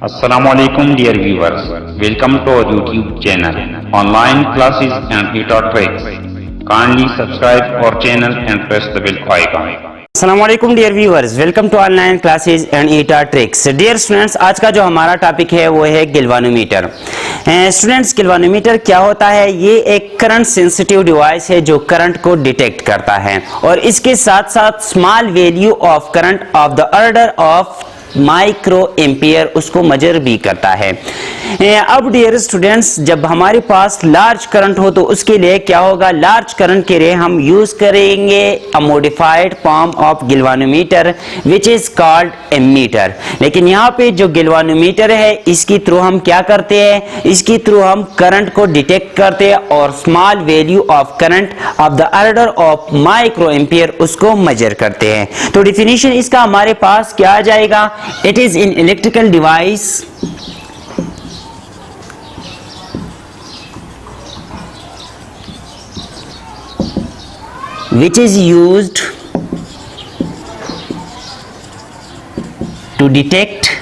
Assalamualaikum dear viewers, welcome to our YouTube channel, online classes and ETA tricks. Kindly subscribe our channel and press the bell icon. अस्सलामुअलैकुम dear viewers, welcome to online classes and eta tricks. Dear students, आज का जो हमारा topic है वो है गिल्वानोमीटर। Students, गिल्वानोमीटर क्या होता है? ये एक करंट सेंसिटिव डिवाइस है जो करंट को डिटेक्ट करता है और इसके साथ साथ small value of current of the order of micro ampere उसको मेजर भी करता है। अब डियर स्टूडेंट्स, जब हमारे पास लार्ज करंट हो तो उसके लिए क्या होगा? लार्ज करंट के लिए हम यूज करेंगे a modified form of galvanometer which is called ammeter. लेकिन यहाँ पे जो गिल्वानोमीटर है इसकी थ्रू हम क्या करते हैं? इसकी थ्रू हम करंट को डिटेक्ट करते हैं और small value of current of the order of micro ampere उसको मेजर करते हैं। तो डिफिनीशन इसका हमारे पास क्या आ जाएगा? It is an electrical device which is used to detect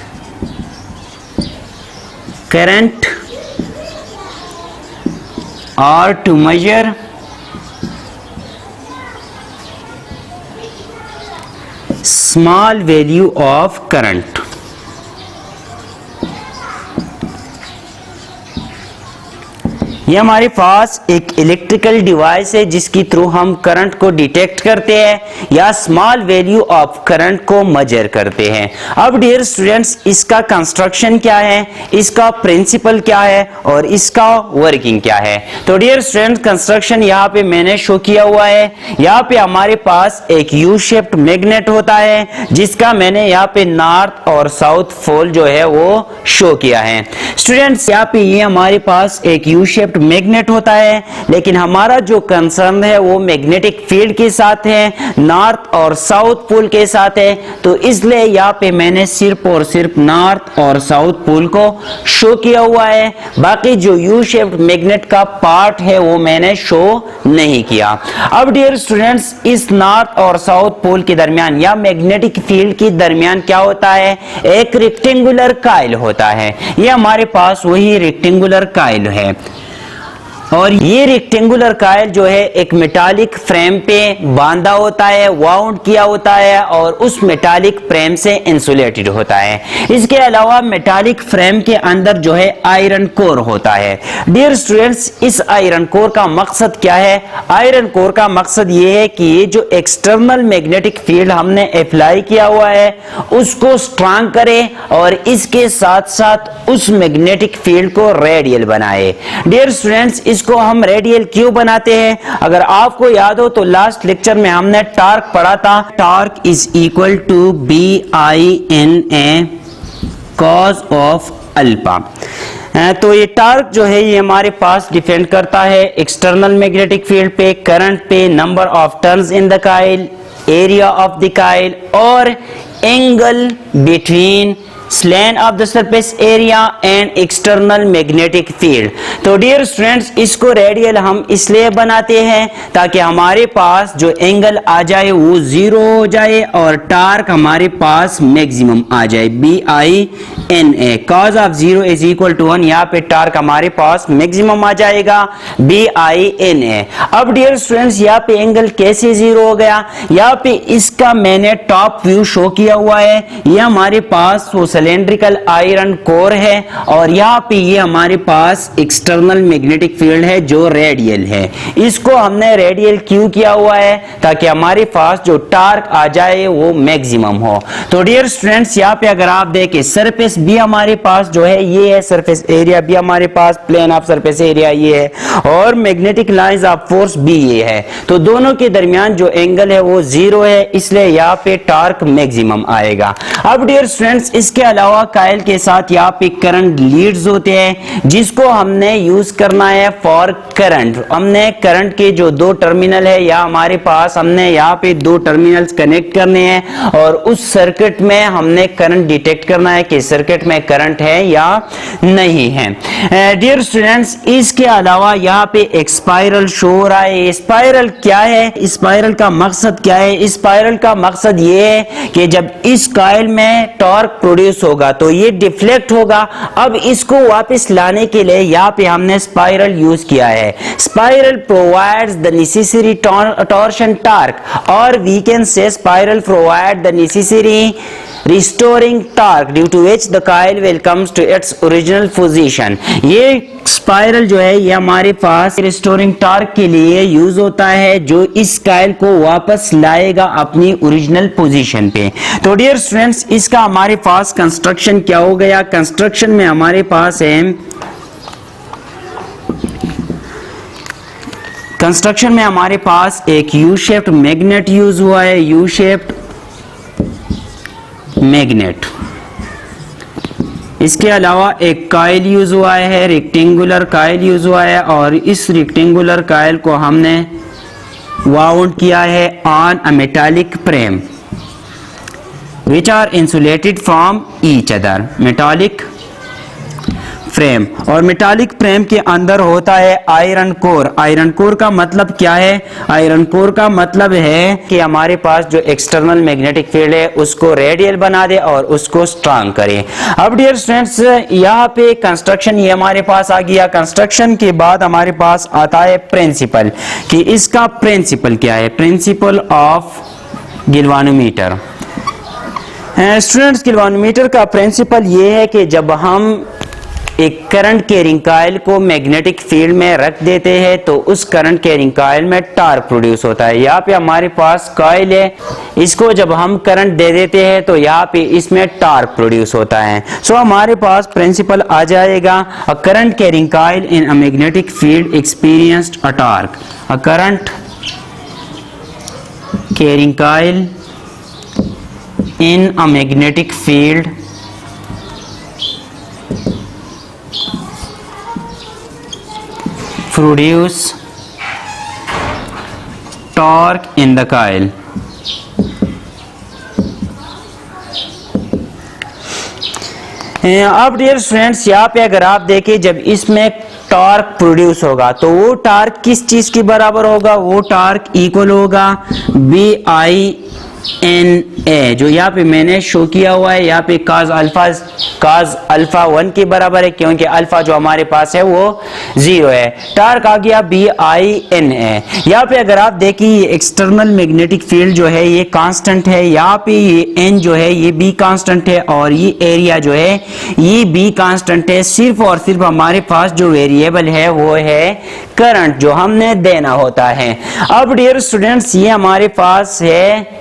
current or to measure small value of current। ये हमारे पास एक इलेक्ट्रिकल डिवाइस है जिसकी थ्रू हम करंट को डिटेक्ट करते हैं या स्मॉल वैल्यू ऑफ करंट को मेजर करते हैं। अब डियर स्टूडेंट्स, इसका कंस्ट्रक्शन क्या है, इसका प्रिंसिपल क्या है और इसका वर्किंग क्या है? तो डियर स्टूडेंट्स, कंस्ट्रक्शन यहाँ पे मैंने शो किया हुआ है। यहाँ पे हमारे पास एक यू शेप्ड मैग्नेट होता है जिसका मैंने यहाँ पे नॉर्थ और साउथ पोल जो है वो शो किया है। स्टूडेंट्स, यहाँ पे ये हमारे पास एक यू शेप्ड मैग्नेट होता है, लेकिन हमारा जो कंसर्न है वो मैग्नेटिक फील्ड के साथ है, नॉर्थ और साउथ पोल के साथ है। तो इसलिए यहाँ पे मैंने सिर्फ और सिर्फ नॉर्थ और साउथ पोल को शो किया हुआ है, बाकी जो यू शेप्ड मैग्नेट का पार्ट है वो मैंने शो नहीं किया। अब डियर स्टूडेंट्स, इस नॉर्थ और साउथ पोल के दरमियान या मैग्नेटिक फील्ड के दरमियान क्या होता है? एक रेक्टेंगुलर कॉइल होता है। ये हमारे पास वही रेक्टेंगुलर कॉइल है और ये रेक्टेंगुलर कॉइल जो है एक मेटालिक फ्रेम पे बांधा होता है, वाउंड किया होता है और उस मेटालिक फ्रेम से इंसुलेटेड होता है। इसके अलावा मेटालिक फ्रेम के अंदर जो है आयरन कोर होता है। डियर स्टूडेंट्स, इस आयरन कोर का मकसद क्या है? आयरन कोर का मकसद ये है कि ये जो एक्सटर्नल मैग्नेटिक फील्ड हमने अप्लाई किया हुआ है उसको स्ट्रांग करे और इसके साथ साथ उस मैग्नेटिक फील्ड को रेडियल बनाए। डियर स्टूडेंट्स, इसको हम रेडियल क्यों बनाते हैं? अगर आपको याद हो तो लास्ट लेक्चर में हमने टॉर्क पढ़ा था। Torque is equal to BINA cos of alpha. तो ये टॉर्क जो है ये हमारे पास डिपेंड करता है एक्सटर्नल मैग्नेटिक फील्ड पे, करंट पे, number of turns in the coil, area of the coil और एंगल बिटवीन स्लैन of the surface area and external magnetic field. तो डियर स्टूडेंट्स, इसको रेडियल हम इसलिए बनाते हैं ताकि हमारे पास जो एंगल आ जाए वो जीरो हो जाए और टॉर्क हमारे पास मैक्सिमम आ जाए। BINA cos of 0 is equal to 1। यहाँ पे टॉर्क हमारे पास मैक्सिमम आ जाएगा BINA। अब डियर स्टूडेंट्स, यहाँ पे एंगल कैसे जीरो हो गया? यहाँ पे इसका मैंने टॉप व्यू शो किया हुआ है। ये हमारे पास वो सिलेंड्रिकल आयरन कोर है और यहाँ पे ये हमारे पास एक्सटर्नल मैग्नेटिक फील्ड है जो रेडियल है। इसको हमने रेडियल क्यों किया हुआ है? ताकि हमारे पास जो टॉर्क आ जाए वो मैक्सिमम हो। तो डियर स्टूडेंट्स, यहाँ पे अगर आप देखें सरफेस भी हमारे पास जो है ये है, सरफेस एरिया भी हमारे पास, प्लेन ऑफ सरफेस एरिया ये है और मैग्नेटिक लाइंस ऑफ फोर्स भी ये है। तो दोनों के दरमियान जो एंगल है वो जीरो है, इसलिए यहाँ पे टॉर्क मैक्सिमम आएगा। अब डियर स्टूडेंट्स, इसके अलावा कॉइल के साथ यहाँ पे करंट लीड्स होते हैं जिसको हमने यूज करना है फॉर करंट। हमने करंट के जो दो टर्मिनल है या हमारे पास हमने यहाँ पे दो टर्मिनल्स कनेक्ट करने हैं और उस सर्किट में हमने करंट डिटेक्ट करना है कि सर्किट में करंट है या नहीं है। डियर स्टूडेंट्स, इसके अलावा यहाँ पे एक स्पाइरल शो हो रहा है। स्पाइरल क्या है? स्पाइरल का मकसद क्या है? स्पाइरल का मकसद ये है कि जब इस कॉइल में टॉर्क प्रोड्यूस प्रोड्यूस होगा तो ये डिफ्लेक्ट होगा। अब इसको वापस लाने के लिए यहाँ पे हमने स्पाइरल यूज किया है। Spiral provides the necessary torsion torque और we can say spiral provide the necessary restoring torque due to which the coil will comes to its original position। ये स्पाइरल जो है ये हमारे पास रिस्टोरिंग टॉर्क के लिए यूज होता है जो इस कॉइल को वापस लाएगा अपनी ओरिजिनल पोजीशन पे। तो डियर स्टूडेंट्स इसका हमारे पास कंस्ट्रक्शन क्या हो गया। कंस्ट्रक्शन में हमारे पास है कंस्ट्रक्शन में हमारे पास एक यू शेप्ड मैग्नेट यूज हुआ है। U shaped magnet. इसके अलावा एक कॉइल यूज हुआ है, रेक्टेंगुलर कॉइल यूज हुआ है और इस रेक्टेंगुलर कॉइल को हमने वाउंड किया है on a metallic frame which are insulated from each other. Metallic frame और मेटालिक फ्रेम के अंदर होता है आयरन कोर। आयरन कोर का मतलब क्या है। आयरन कोर का मतलब है कि हमारे पास जो एक्सटर्नल मैग्नेटिक फील्ड है उसको रेडियल बना दे और उसको स्ट्रांग करे। अब डियर स्टूडेंट्स यहाँ पे कंस्ट्रक्शन ये हमारे पास आ गया। कंस्ट्रक्शन के बाद हमारे पास आता है प्रिंसिपल कि इसका प्रिंसिपल क्या है। Principle of galvanometer. Students galvanometer का प्रिंसिपल ये है कि जब हम एक करंट कैरिंग कॉइल को मैग्नेटिक फील्ड में रख देते हैं तो उस करंट कैरिंग कॉइल में टॉर्क प्रोड्यूस होता है। यहाँ पे हमारे पास कॉइल है, इसको जब हम करंट दे देते हैं तो यहाँ पे इसमें टॉर्क प्रोड्यूस होता है। सो हमारे पास प्रिंसिपल आ जाएगा a current carrying coil in a magnetic field experienced a torque. A current carrying coil in a magnetic field produce torque in the coil। अब डियर स्टूडेंट्स यहाँ पे अगर आप देखें जब इसमें टॉर्क प्रोड्यूस होगा तो वो टॉर्क किस चीज के बराबर होगा। वो टॉर्क इक्वल होगा BI/N/A जो यहाँ पे मैंने शो किया हुआ है। यहाँ पे cos अल्फा 1 के बराबर है क्योंकि अल्फा जो हमारे पास है वो 0 है। टॉर्क आ गया BI/N/A। यहाँ पे अगर आप देखिए ये एक्सटर्नल मैग्नेटिक फील्ड जो है ये कांस्टेंट है। यहाँ पे ये N जो है ये B कांस्टेंट है और ये एरिया जो है ये B कांस्टेंट है। सिर्फ और सिर्फ हमारे पास जो वेरिएबल है वो है करंट जो हमने देना होता है। अब डियर स्टूडेंट्स ये हमारे पास है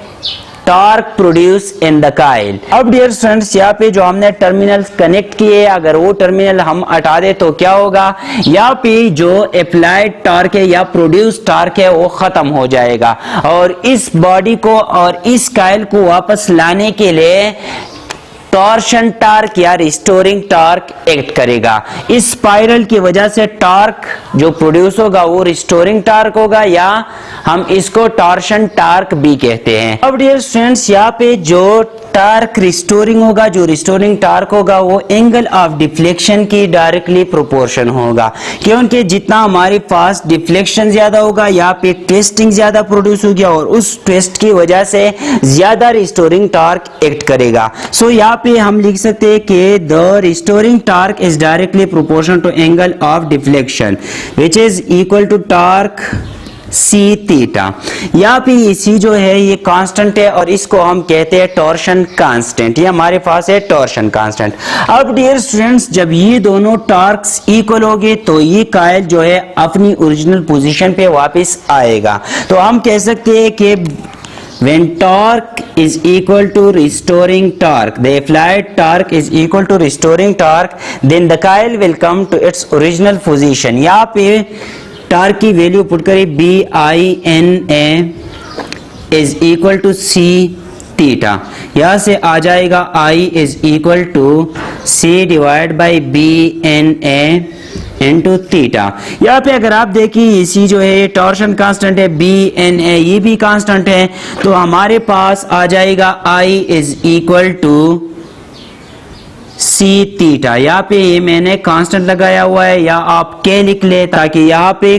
torque produce in the coil. अब डियर स्टूडेंट्स यहाँ पे जो हमने टर्मिनल कनेक्ट किए अगर वो टर्मिनल हम हटा दे तो क्या होगा। यहाँ पे जो अप्लाइड टॉर्क है या प्रोड्यूस टॉर्क है वो खत्म हो जाएगा और इस बॉडी को और इस कॉइल को वापस लाने के लिए टॉर्शन टॉर्क या रिस्टोरिंग टॉर्क एक्ट करेगा। इस स्पाइरल की वजह से टॉर्क जो प्रोड्यूस होगा वो रिस्टोरिंग टॉर्क होगा या हम इसको टॉर्शन टॉर्क भी कहते हैं। अब डियर स्टूडेंट्स यहाँ पे जो टॉर्क रिस्टोरिंग होगा जो रिस्टोरिंग टॉर्क होगा वो एंगल ऑफ डिफ्लेक्शन की डायरेक्टली प्रोपोर्शन होगा क्योंकि जितना हमारे पास डिफ्लेक्शन ज्यादा होगा यहाँ पे ट्विस्टिंग ज्यादा प्रोड्यूस होगी और उस ट्विस्ट की वजह से ज्यादा रिस्टोरिंग टॉर्क एक्ट करेगा। सो यहाँ पे हम लिख सकते हैं कि the restoring torque is directly proportional to angle of deflection which is equal to torque C theta. यहाँ पे ये C जो है ये कांस्टेंट है और इसको हम कहते हैं टॉर्शन कांस्टेंट। ये हमारे पास है टॉर्शन कांस्टेंट। अब डियर स्टूडेंट्स जब ये दोनों टॉर्क्स इक्वल होंगे तो ये कॉइल जो है अपनी ओरिजिनल पोजीशन पे वापस आएगा। तो हम कह सकते हैं कि when torque is equal to restoring torque, the applied torque is equal to restoring torque, then the coil will come to its original position। यहाँ पे टॉर्क की वैल्यू पुट करें BI/N/A is equal to C theta. यहाँ से आ जाएगा I is equal to C divided by B/N/A into theta. यहाँ पे अगर आप देखिए ये C जो है ये टॉर्शन कांस्टेंट है, B/N/A ये भी कांस्टेंट है तो हमारे पास आ जाएगा I is equal to C theta. यहाँ पे ये मैंने कांस्टेंट लगाया हुआ है या आप K लिख ले ताकि यहाँ पे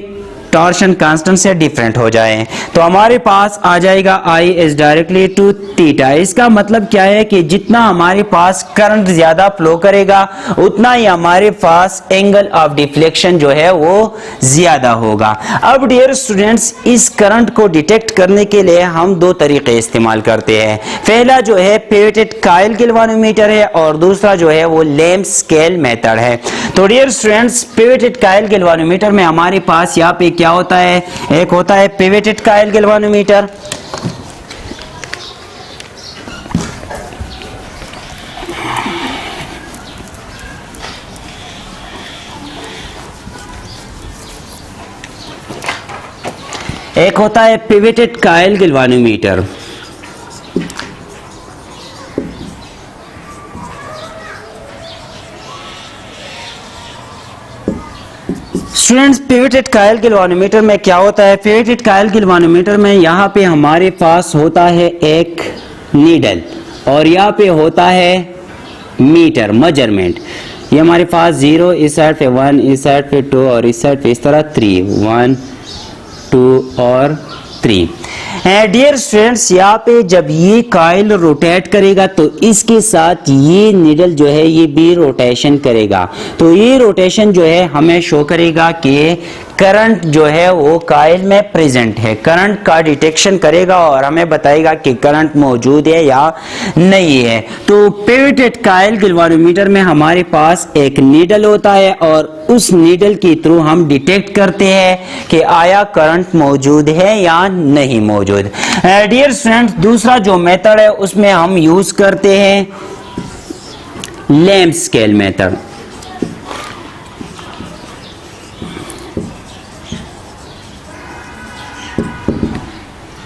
टॉर्शन कांस्टेंट से डिफरेंट हो जाए। तो हमारे पास आ जाएगा I is directly to theta. इसका मतलब क्या है कि जितना हमारे पास करंट ज्यादा फ्लो करेगा उतना ही हमारे पास एंगल ऑफ डिफ्लेक्शन जो है वो ज्यादा होगा। अब डियर स्टूडेंट्स, इस करंट को डिटेक्ट करने के लिए हम दो तरीके इस्तेमाल करते हैं। पहला जो है पिवटेड कॉइल गैल्वेनोमीटर है और दूसरा जो है वो लैम्प स्केल मेथड है। तो dear students, pivoted coil galvanometer में हमारे पास यहाँ पे क्या होता है, एक होता है पिवटेड कॉइल गैल्वेनोमीटर, एक होता है pivoted coil galvanometer. Students, pivoted coil galvanometer में क्या होता है, पिवटेड कॉइल गैल्वेनोमीटर में यहाँ पे हमारे पास होता है एक नीडल और यहाँ पे होता है मीटर मेजरमेंट। ये हमारे पास 0, इस साइड पे 1, इस साइड पे 2 और इस साइड पे इस तरह 3, 1, 2 और 3। डियर स्टूडेंट्स, यहाँ पे जब ये कॉइल रोटेट करेगा तो इसके साथ ये नीडल जो है ये भी रोटेशन करेगा। तो ये रोटेशन जो है हमें शो करेगा कि करंट जो है वो कॉइल में प्रेजेंट है, करंट का डिटेक्शन करेगा और हमें बताएगा कि करंट मौजूद है या नहीं है। तो पिवटेड कॉइल गैल्वेनोमीटर में हमारे पास एक नीडल होता है और उस नीडल के थ्रू हम डिटेक्ट करते हैं कि आया करंट मौजूद है या नहीं मौजूद। डियर स्टूडेंट्स, दूसरा जो मेथड है उसमें हम यूज करते हैं lamp scale method.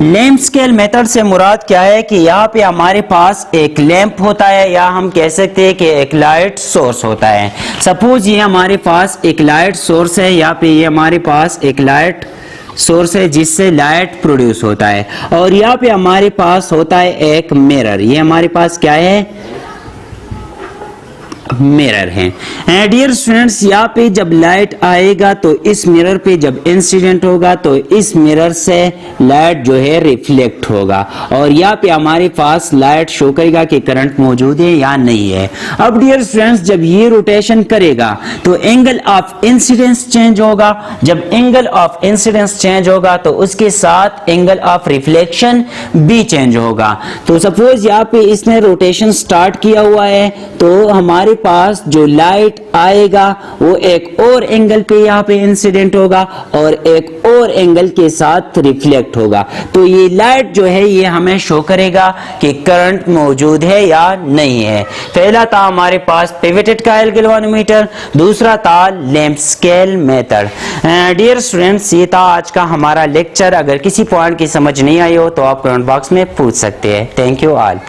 Lamp scale method से मुराद क्या है कि यहाँ पे हमारे पास एक लैंप होता है या हम कह सकते हैं कि एक लाइट सोर्स होता है। सपोज ये हमारे पास एक लाइट सोर्स है, यहाँ पे ये हमारे पास एक लाइट सोर्स है जिससे लाइट प्रोड्यूस होता है और यहाँ पे हमारे पास होता है एक मिरर। ये हमारे पास क्या है, मिरर है। डियर स्टूडेंट्स, यहाँ पे जब लाइट आएगा तो इस मिरर पे जब इंसिडेंट होगा तो इस मिरर से लाइट जो है रिफ्लेक्ट होगा और यहाँ पे हमारे पास लाइट शो करेगा कि करंट मौजूद है या नहीं है। अब डियर स्टूडेंट्स, जब ये रोटेशन करेगा तो एंगल ऑफ इंसिडेंस चेंज होगा। जब एंगल ऑफ इंसिडेंस चेंज होगा तो उसके साथ एंगल ऑफ रिफ्लेक्शन भी चेंज होगा। तो सपोज यहाँ पे इसने रोटेशन स्टार्ट किया हुआ है तो हमारे पास जो लाइट आएगा वो एक और एंगल पे यहाँ पे इंसिडेंट होगा और एक और एंगल के साथ रिफ्लेक्ट होगा। तो ये लाइट जो है ये हमें शो करेगा कि करंट मौजूद है या नहीं है। पहला था हमारे पास पिवटेड कॉइल गैल्वेनोमीटर, दूसरा था lamp scale method. Dear students, ये था आज का हमारा लेक्चर। अगर किसी पॉइंट की समझ नहीं आई हो तो आप कमेंट बॉक्स में पूछ सकते हैं। Thank you all.